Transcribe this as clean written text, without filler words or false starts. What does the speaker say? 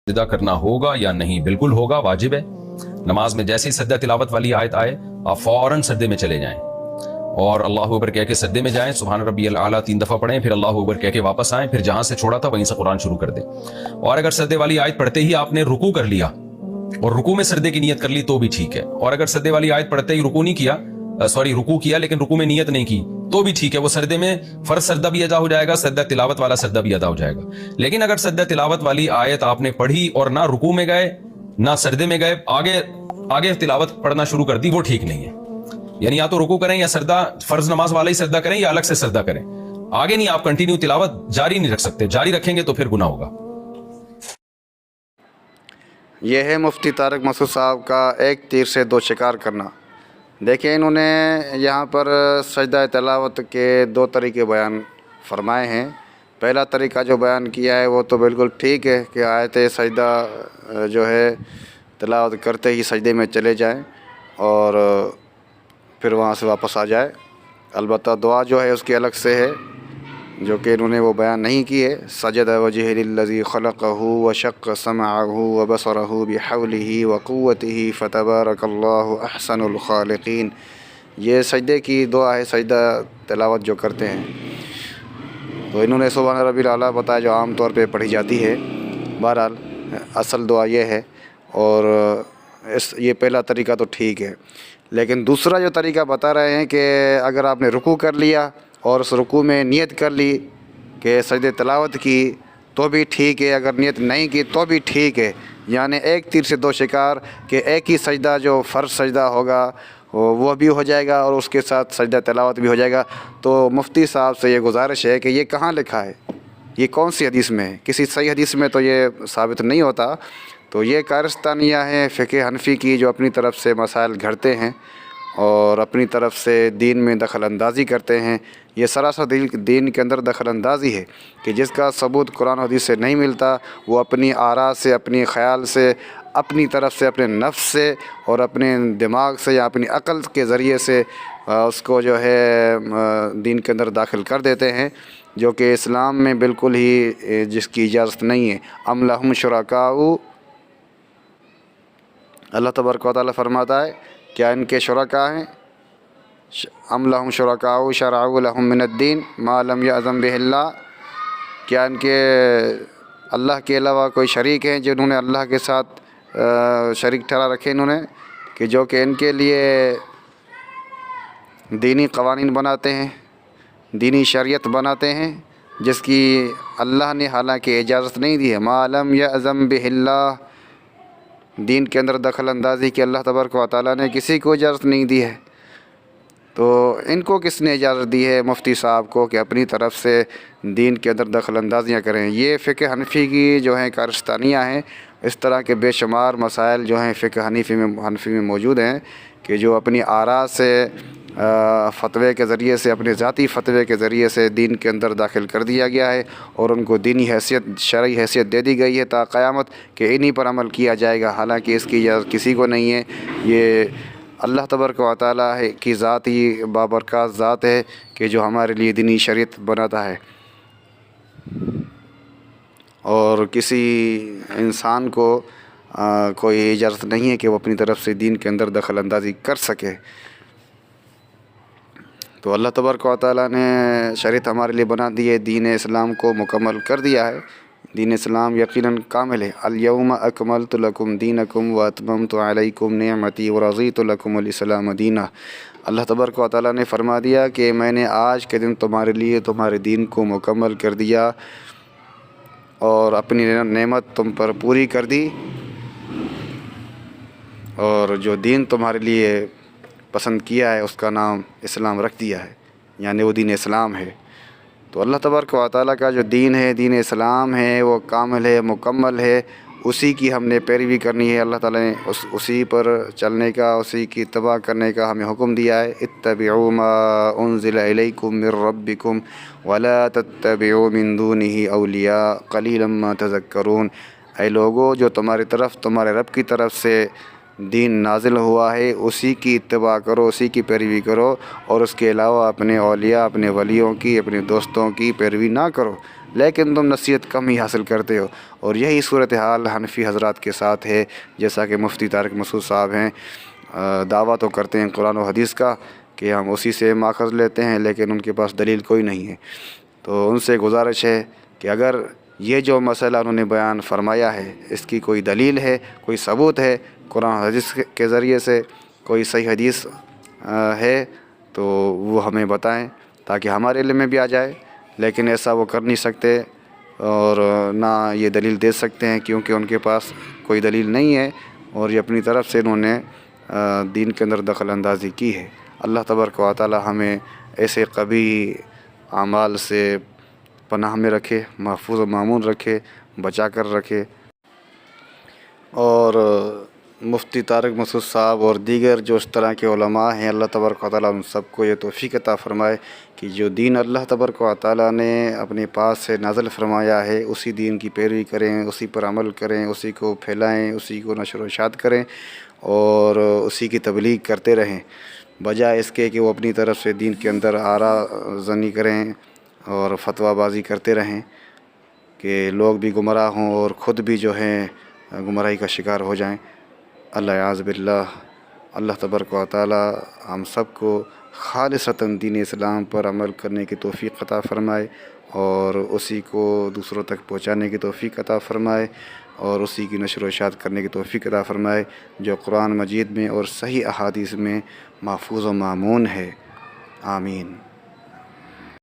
سجدہ کرنا ہوگا یا نہیں؟ بالکل ہوگا، واجب ہے۔ نماز میں جیسے ہی سجدہ تلاوت والی آیت آئے آپ فوراً سجدے میں چلے جائیں اور اللہ اکبر کہہ کے سجدے میں جائیں، سبحان ربی الاعلیٰ 3 دفعہ پڑھیں، پھر اللہ اکبر کہہ کے واپس آئیں، پھر جہاں سے چھوڑا تھا وہیں سے قرآن شروع کر دیں۔ اور اگر سجدے والی آیت پڑھتے ہی آپ نے رکوع کر لیا اور رکوع میں سجدے کی نیت کر لی تو بھی ٹھیک ہے، اور اگر سجدے والی آیت پڑھتے ہی رکوع نہیں کیا، رکوع کیا لیکن رکوع میں نیت نہیں کی تو بھی ٹھیک ہے، وہ سجدے میں فرض سجدہ بھی ادا ہو جائے گا، سجدہ تلاوت والا سجدہ بھی ادا ہو جائے گا۔ لیکن اگر سجدہ تلاوت والی آیت آپ نے پڑھی اور نہ رکوع میں گئے نہ سجدے میں گئے، آگے تلاوت پڑھنا شروع کر دی، وہ ٹھیک نہیں ہے۔ یعنی یا تو رکوع کریں یا سجدہ فرض نماز والا ہی سجدہ کریں یا الگ سے سجدہ کریں، آگے نہیں، آپ کنٹینیو تلاوت جاری نہیں رکھ سکتے، جاری رکھیں گے تو پھر گناہ ہوگا۔ یہ ہے مفتی طارق مسعود صاحب کا ایک تیر سے دو شکار کرنا۔ دیکھیں انہوں نے یہاں پر سجدہ تلاوت کے 2 طریقے بیان فرمائے ہیں۔ پہلا طریقہ جو بیان کیا ہے وہ تو بالکل ٹھیک ہے کہ آیت سجدہ جو ہے تلاوت کرتے ہی سجدے میں چلے جائیں اور پھر وہاں سے واپس آ جائے۔ البتہ دعا جو ہے اس کی الگ سے ہے جو کہ انہوں نے وہ بیان نہیں کی ہے۔ سجد وجہ للذی خلقہ وشق سمعہ وبصرہ بحولہ وقوتہ فتبارک اللہ احسن الخالقین۔ یہ سجدے کی دعا ہے، سجدہ تلاوت جو کرتے ہیں۔ تو انہوں نے سبحان ربی الاعلیٰ بتایا جو عام طور پہ پڑھی جاتی ہے۔ بہرحال اصل دعا یہ ہے، اور یہ پہلا طریقہ تو ٹھیک ہے۔ لیکن دوسرا جو طریقہ بتا رہے ہیں کہ اگر آپ نے رکوع کر لیا اور اس رکوع میں نیت کر لی کہ سجدہ تلاوت کی تو بھی ٹھیک ہے، اگر نیت نہیں کی تو بھی ٹھیک ہے، یعنی ایک تیر سے 2 شکار، کہ ایک ہی سجدہ جو فرض سجدہ ہوگا وہ بھی ہو جائے گا اور اس کے ساتھ سجدہ تلاوت بھی ہو جائے گا۔ تو مفتی صاحب سے یہ گزارش ہے کہ یہ کہاں لکھا ہے، یہ کون سی حدیث میں ہے؟ کسی صحیح حدیث میں تو یہ ثابت نہیں ہوتا۔ تو یہ کارستانیہ ہیں فقہ حنفی کی جو اپنی طرف سے مسائل گھڑتے ہیں اور اپنی طرف سے دین میں دخل اندازی کرتے ہیں۔ یہ سراسر دین کے اندر دخل اندازی ہے کہ جس کا ثبوت قرآن و حدیث سے نہیں ملتا وہ اپنی آراء سے، اپنی خیال سے، اپنی طرف سے، اپنے نفس سے اور اپنے دماغ سے یا اپنی عقل کے ذریعے سے اس کو جو ہے دین کے اندر داخل کر دیتے ہیں، جو کہ اسلام میں بالکل ہی جس کی اجازت نہیں ہے۔ ام لہم شرکاء، اللہ تبارک و تعالیٰ فرماتا ہے کیا ان کے شرکاء ہیں؟ ام لہم شرکاء شرعوا لہم من الدین ما لم یأذن بہ اللہ، کیا ان کے اللہ کے علاوہ کوئی شریک ہیں جنہوں نے اللہ کے ساتھ شریک ٹھہرا رکھے انہوں نے، کہ جو کہ ان کے لیے دینی قوانین بناتے ہیں، دینی شریعت بناتے ہیں جس کی اللہ نے حالانکہ اجازت نہیں دی ہے۔ ما لم یأذن بہ اللہ، دین کے اندر دخل اندازی کی اللہ تبارک و تعالیٰ نے کسی کو اجازت نہیں دی ہے، تو ان کو کس نے اجازت دی ہے؟ مفتی صاحب کو، کہ اپنی طرف سے دین کے اندر دخل اندازیاں کریں۔ یہ فقہ حنفی کی جو ہیں کارستانیاں ہیں۔ اس طرح کے بے شمار مسائل جو ہیں فقہ حنفی میں موجود ہیں کہ جو اپنی آراء سے، فتوے کے ذریعے سے، اپنے ذاتی فتوے کے ذریعے سے دین کے اندر داخل کر دیا گیا ہے اور ان کو دینی حیثیت، شرعی حیثیت دے دی گئی ہے تا قیامت کہ انہی پر عمل کیا جائے گا، حالانکہ اس کی اجازت کسی کو نہیں ہے۔ یہ اللہ تبارک و تعالیٰ کی ذات ہی بابرکات ذات ہے کہ جو ہمارے لیے دینی شریعت بناتا ہے، اور کسی انسان کو کوئی اجازت نہیں ہے کہ وہ اپنی طرف سے دین کے اندر دخل اندازی کر سکے۔ تو اللہ تبارک و تعالیٰ نے شریعت ہمارے لیے بنا دی ہے، دین اسلام کو مکمل کر دیا ہے۔ دین اسلام یقیناً کامل ہے۔ الیوم اکملت لکم دینکم واتممت علیکم نعمتی ورضیت لکم الاسلام دینا۔ اللہ تبارک و تعالیٰ نے فرما دیا کہ میں نے آج کے دن تمہارے لیے تمہارے دین کو مکمل کر دیا اور اپنی نعمت تم پر پوری کر دی، اور جو دین تمہارے لیے پسند کیا ہے اس کا نام اسلام رکھ دیا ہے، یعنی وہ دین اسلام ہے۔ تو اللہ تبارک و تعالیٰ کا جو دین ہے، دین اسلام ہے، وہ کامل ہے، مکمل ہے، اسی کی ہم نے پیروی کرنی ہے۔ اللہ تعالیٰ نے اسی پر چلنے کا، اسی کی اتباع کرنے کا ہمیں حکم دیا ہے۔ اتبعوا ما انزل الیکم من ربکم ولا تتبعوا من دونہ اولیاء قلیلا ما تذکرون۔ اے لوگو، جو تمہاری طرف، تمہارے رب کی طرف سے دین نازل ہوا ہے اسی کی اتباع کرو، اسی کی پیروی کرو، اور اس کے علاوہ اپنے اولیاء، اپنے ولیوں کی، اپنے دوستوں کی پیروی نہ کرو۔ لیکن تم نصیحت کم ہی حاصل کرتے ہو. اور یہی صورتحال حنفی حضرات کے ساتھ ہے. جیسا کہ مفتی طارق مسعود صاحب ہیں دعویٰ تو کرتے ہیں قرآن و حدیث کا کہ ہم اسی سے ماخذ لیتے ہیں، لیکن ان کے پاس دلیل کوئی نہیں ہے. تو ان سے گزارش ہے کہ اگر یہ جو مسئلہ انہوں نے بیان فرمایا ہے اس کی کوئی دلیل ہے، کوئی ثبوت ہے قرآن حدیث کے ذریعے سے، کوئی صحیح حدیث ہے تو وہ ہمیں بتائیں تاکہ ہمارے علم میں بھی آ جائے. لیکن ایسا وہ کر نہیں سکتے اور نہ یہ دلیل دے سکتے ہیں کیونکہ ان کے پاس کوئی دلیل نہیں ہے اور یہ اپنی طرف سے انہوں نے دین کے اندر دخل اندازی کی ہے. اللہ تبارک و تعالی ہمیں ایسے قبیح اعمال سے پناہ میں رکھے، محفوظ و مامون رکھے، بچا کر رکھے. اور مفتی طارق مسعود صاحب اور دیگر جو اس طرح کے علماء ہیں اللہ تبارک و تعالیٰ ان سب کو یہ توفیق عطا فرمائے کہ جو دین اللہ تبارک و تعالیٰ نے اپنے پاس سے نازل فرمایا ہے اسی دین کی پیروی کریں، اسی پر عمل کریں، اسی کو پھیلائیں، اسی کو نشر و اشاعت کریں اور اسی کی تبلیغ کرتے رہیں، بجائے اس کے کہ وہ اپنی طرف سے دین کے اندر آراء زنی کریں اور فتویٰ بازی کرتے رہیں کہ لوگ بھی گمراہ ہوں اور خود بھی جو ہیں گمراہی کا شکار ہو جائیں. اللہ اعوذ باللہ. اللہ تبارک و تعالی ہم سب کو خالصتاً دین اسلام پر عمل کرنے کی توفیق عطا فرمائے اور اسی کو دوسروں تک پہنچانے کی توفیق عطا فرمائے اور اسی کی نشر و اشاعت کرنے کی توفیق عطا فرمائے جو قرآن مجید میں اور صحیح احادیث میں محفوظ و مامون ہے. آمین.